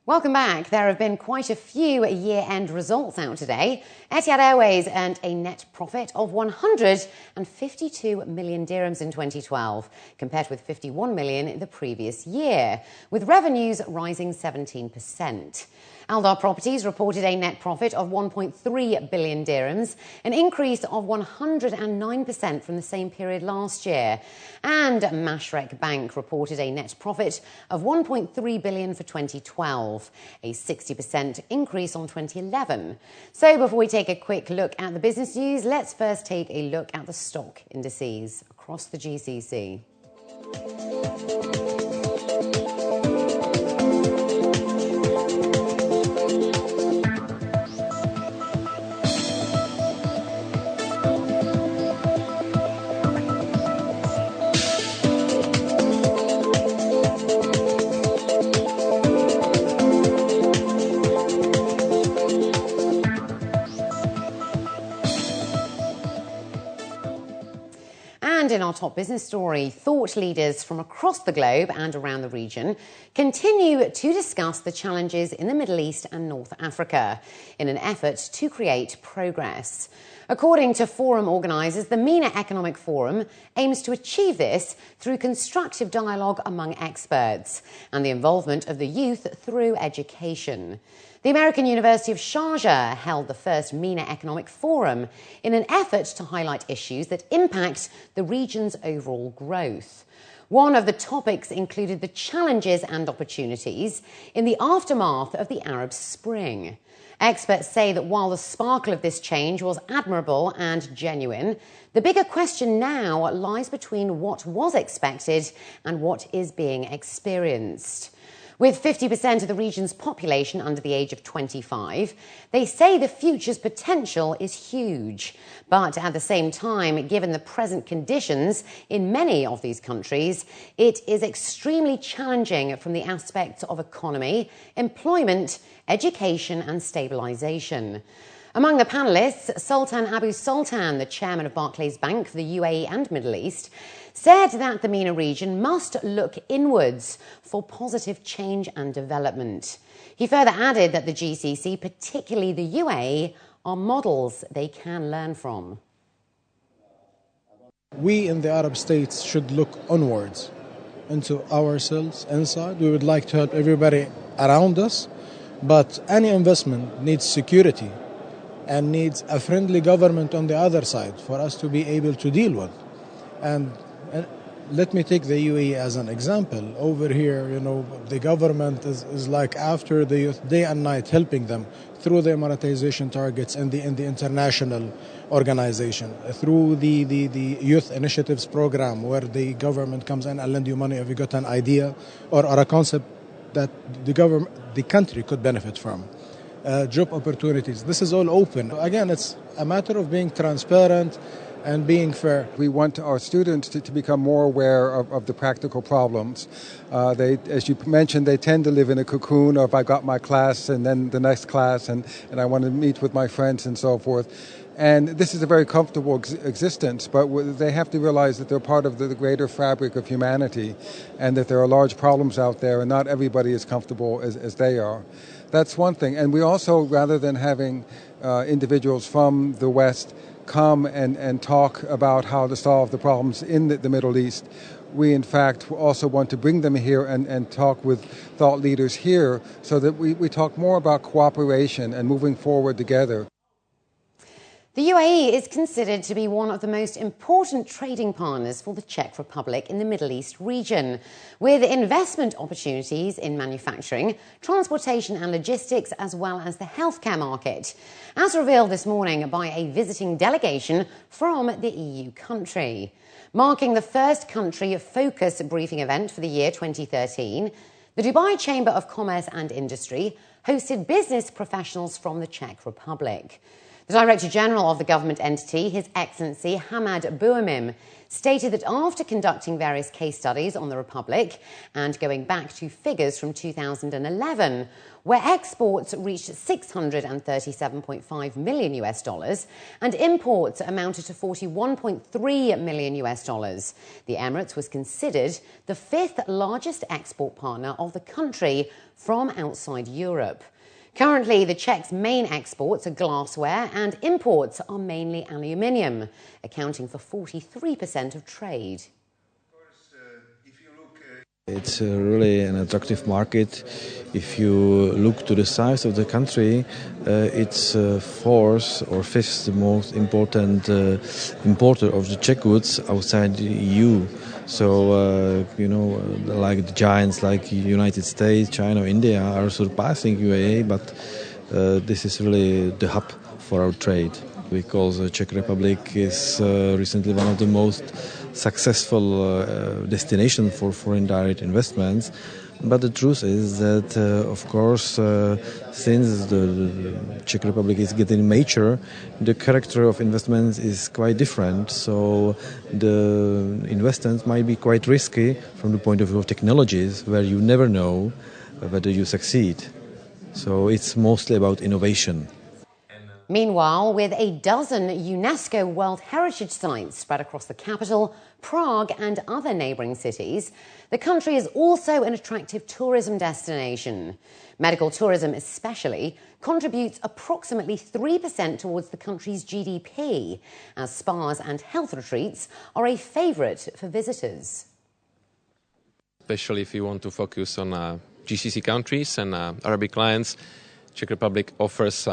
Welcome back. There have been quite a few year-end results out today. Etihad Airways earned a net profit of 152 million dirhams in 2012, compared with 51 million the previous year, with revenues rising 17%. Aldar Properties reported a net profit of 1.3 billion dirhams, an increase of 109% from the same period last year. And Mashrek Bank reported a net profit of 1.3 billion for 2012, a 60% increase on 2011. So before we take a quick look at the business news, let's first take a look at the stock indices across the GCC. And in our top business story, thought leaders from across the globe and around the region continue to discuss the challenges in the Middle East and North Africa in an effort to create progress. According to forum organisers, the MENA Economic Forum aims to achieve this through constructive dialogue among experts and the involvement of the youth through education. The American University of Sharjah held the first MENA Economic Forum in an effort to highlight issues that impact the region's overall growth. One of the topics included the challenges and opportunities in the aftermath of the Arab Spring. Experts say that while the sparkle of this change was admirable and genuine, the bigger question now lies between what was expected and what is being experienced. With 50% of the region's population under the age of 25, they say the future's potential is huge. But at the same time, given the present conditions in many of these countries, it is extremely challenging from the aspects of economy, employment, education and stabilisation. Among the panellists, Sultan Abu Sultan, the chairman of Barclays Bank for the UAE and Middle East, said that the MENA region must look inwards for positive change and development. He further added that the GCC, particularly the UAE, are models they can learn from. We in the Arab states should look onwards into ourselves inside. We would like to help everybody around us, but any investment needs security and needs a friendly government on the other side for us to be able to deal with. And let me take the UAE as an example. Over here, the government is like after the youth day and night, helping them through the monetization targets in the international organization, through the youth initiatives program, where the government comes in and lend you money if you got an idea or a concept that the country could benefit from. Job opportunities. This is all open. Again, it's a matter of being transparent and being fair. We want our students to become more aware of the practical problems. They, as you mentioned, they tend to live in a cocoon of I got my class and then the next class and I want to meet with my friends and so forth. And this is a very comfortable existence, but they have to realize that they're part of the greater fabric of humanity and that there are large problems out there and not everybody is comfortable as they are. That's one thing. And we also, rather than having individuals from the West come and talk about how to solve the problems in the Middle East, we in fact also want to bring them here and talk with thought leaders here so that we talk more about cooperation and moving forward together. The UAE is considered to be one of the most important trading partners for the Czech Republic in the Middle East region, with investment opportunities in manufacturing, transportation and logistics, as well as the healthcare market, as revealed this morning by a visiting delegation from the EU country. Marking the first country focus briefing event for the year 2013, the Dubai Chamber of Commerce and Industry hosted business professionals from the Czech Republic. The Director General of the government entity, His Excellency Hamad Bouamim, stated that after conducting various case studies on the Republic and going back to figures from 2011, where exports reached $637.5 million and imports amounted to $41.3 million, the Emirates was considered the fifth largest export partner of the country from outside Europe. Currently, the Czech's main exports are glassware and imports are mainly aluminium, accounting for 43% of trade. It's really an attractive market. If you look to the size of the country, it's fourth or fifth most important importer of the Czech goods outside the EU. So, like the giants like United States, China, or India are surpassing UAE, but this is really the hub for our trade, because the Czech Republic is recently one of the most successful destinations for foreign direct investments. But the truth is that, of course, since the Czech Republic is getting mature, the character of investments is quite different. So the investments might be quite risky from the point of view of technologies, where you never know whether you succeed. So it's mostly about innovation. Meanwhile, with a dozen UNESCO World Heritage Sites spread across the capital, Prague and other neighbouring cities, the country is also an attractive tourism destination. Medical tourism especially contributes approximately 3% towards the country's GDP, as spas and health retreats are a favourite for visitors. Especially if you want to focus on GCC countries and Arabic clients, Czech Republic offers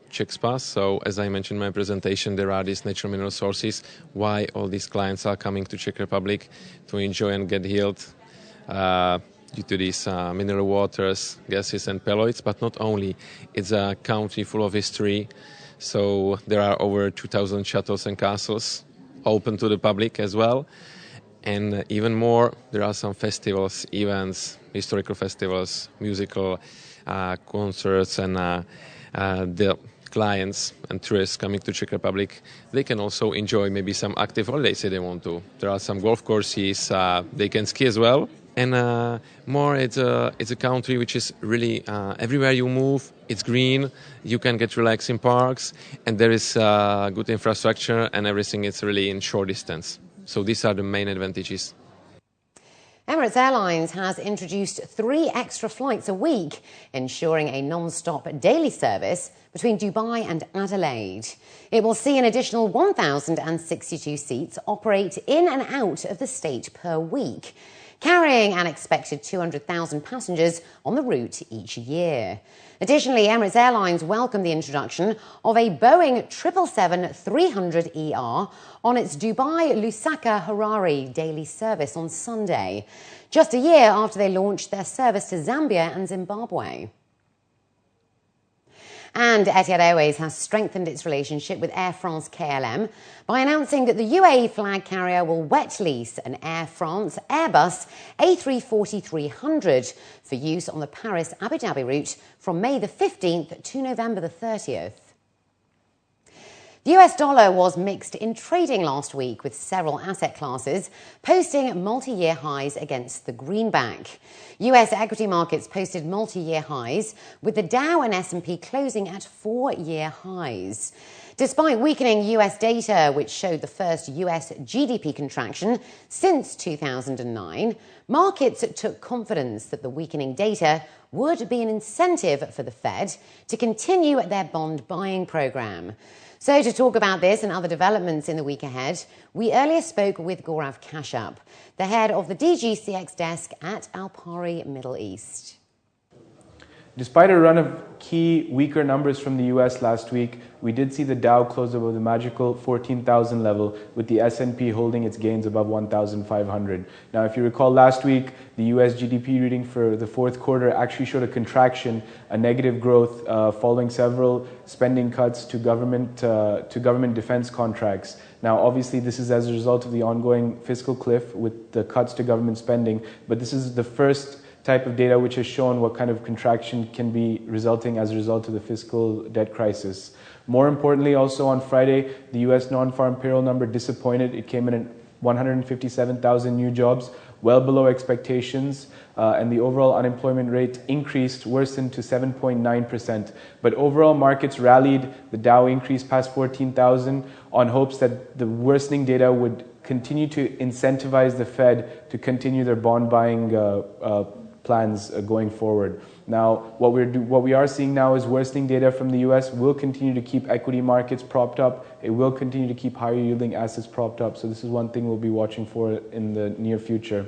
Czech spas. So, as I mentioned in my presentation, there are these natural mineral sources why all these clients are coming to Czech Republic to enjoy and get healed due to these mineral waters, gases and pelloids. But not only, it's a country full of history. So there are over 2,000 chateaus and castles open to the public as well. And even more, there are some festivals, events, historical festivals, musical concerts, and the clients and tourists coming to Czech Republic, they can also enjoy maybe some active holidays if they want to. There are some golf courses, they can ski as well. And more, it's a country which is really, everywhere you move, it's green, you can get relaxed in parks, and there is good infrastructure, and everything is really in short distance. So these are the main advantages. Emirates Airlines has introduced 3 extra flights a week, ensuring a non-stop daily service between Dubai and Adelaide. It will see an additional 1,062 seats operate in and out of the state per week, carrying an expected 200,000 passengers on the route each year. Additionally, Emirates Airlines welcomed the introduction of a Boeing 777-300ER on its Dubai-Lusaka-Harare daily service on Sunday, just a year after they launched their service to Zambia and Zimbabwe. And Etihad Airways has strengthened its relationship with Air France KLM by announcing that the UAE flag carrier will wet lease an Air France Airbus A340-300 for use on the Paris-Abu Dhabi route from May the 15th to November the 30th. The US dollar was mixed in trading last week, with several asset classes posting multi-year highs against the greenback. US equity markets posted multi-year highs, with the Dow and S&P closing at 4-year highs. Despite weakening US data, which showed the first US GDP contraction since 2009, markets took confidence that the weakening data would be an incentive for the Fed to continue their bond buying program. So to talk about this and other developments in the week ahead, we earlier spoke with Gaurav Kashyap, the head of the DGCX desk at Alpari Middle East. Despite a run of key weaker numbers from the US last week, we did see the Dow close above the magical 14,000 level, with the S&P holding its gains above 1,500. Now, if you recall last week, the US GDP reading for the fourth quarter actually showed a contraction, a negative growth following several spending cuts to government defense contracts. Now, obviously, this is as a result of the ongoing fiscal cliff with the cuts to government spending, but this is the first type of data which has shown what kind of contraction can be resulting as a result of the fiscal debt crisis. More importantly, also on Friday, the US non-farm payroll number disappointed. It came in at 157,000 new jobs, well below expectations, and the overall unemployment rate worsened to 7.9%. But overall, markets rallied. The Dow increased past 14,000 on hopes that the worsening data would continue to incentivize the Fed to continue their bond buying plans going forward. Now, what we are seeing now is worsening data from the US will continue to keep equity markets propped up. It will continue to keep higher yielding assets propped up. So this is one thing we'll be watching for in the near future.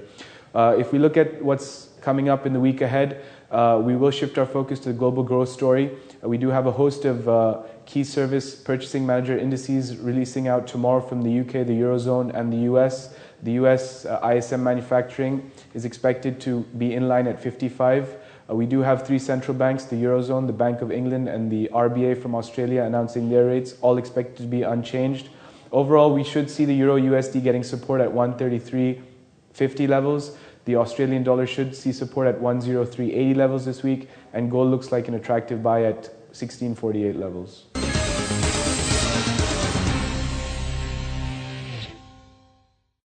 If we look at what's coming up in the week ahead, we will shift our focus to the global growth story. We do have a host of key service purchasing manager indices releasing out tomorrow from the UK, the Eurozone, and the US. The US ISM manufacturing is expected to be in line at 55. We do have 3 central banks, the Eurozone, the Bank of England, and the RBA from Australia announcing their rates, all expected to be unchanged. Overall, we should see the Euro USD getting support at 133.50 levels. The Australian dollar should see support at 103.80 levels this week, and gold looks like an attractive buy at 1648 levels.